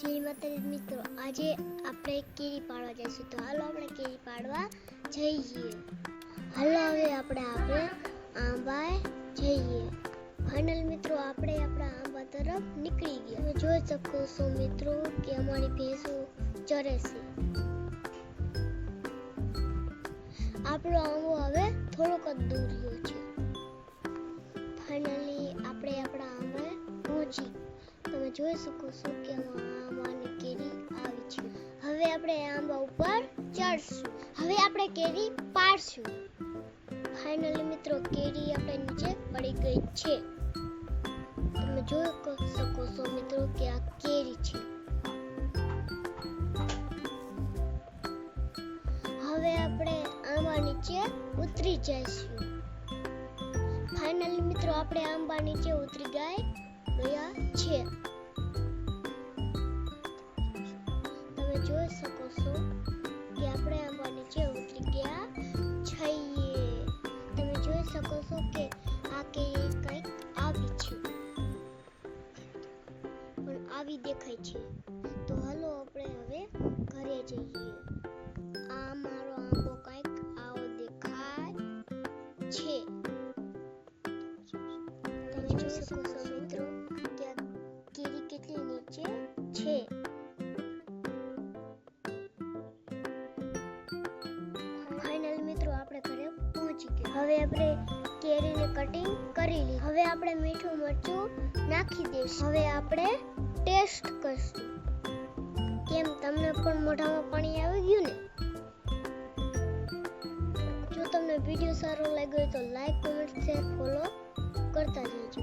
જય માતાજી મિત્રો, આજે આપણે કેરી પાડવા જઈશું. તો હાલો આપણે કેરી પાડવા જઈએ. હાલો હવે આપણે આંબા જઈએ. ફાઇનલ મિત્રો આપણે આપણા આંબા તરફ નીકળી ગયા. તમે જોઈ શકો છો મિત્રો કે અમારી ભેંસો ચરે છે. આપણો આંબો હવે થોડોક જ દૂર રહ્યો છે. ફાઇનલી આપણે આપણા આંબે પહોંચી. તમે જોઈ શકો છો કે આંબાની કેરી આવી છે. હવે આપણે આંબા ઉપર ચડશું. હવે આપણે કેરી પાડશું. ફાઇનલી મિત્રો કેરી આપણે નીચે પડી ગઈ છે. તમે જોઈ શકો છો મિત્રો કે આ કેરી છે. હવે આપણે આંબા નીચે ઉતરી જઈશું. ફાઇનલી મિત્રો આપણે આંબા નીચે ઉતરી ગયા છે. તમે જોઈ શકો છો કે આપણે આંબા નીચે ઉતરી ગયા છીએ. તમે જોઈ શકો છો કે આ કેરી કંઈક આવી છે, પણ આવી દેખાય છે. તો હાલો આપણે હવે ઘરે જઈએ. આ મારો આંબો કંઈક આવો દેખાય છે. તમે જોઈ શકો છો મિત્રો કે આ કેરી કેટલી નીચે છે. ફાઇનલ મિત્રો આપણે ઘરે પહોંચી ગયા. હવે આપણે કેરીને કટિંગ કરી લીધી. હવે આપણે મીઠું મરચું નાખી દઈશું. હવે આપણે ટેસ્ટ કરશું. કેમ, તમને પણ મોઢામાં પાણી આવી ગયું ને? જો તમને વિડીયો સારો લાગ્યો તો લાઈક, કમેન્ટ, શેર, ફોલો કરતા રહેજો.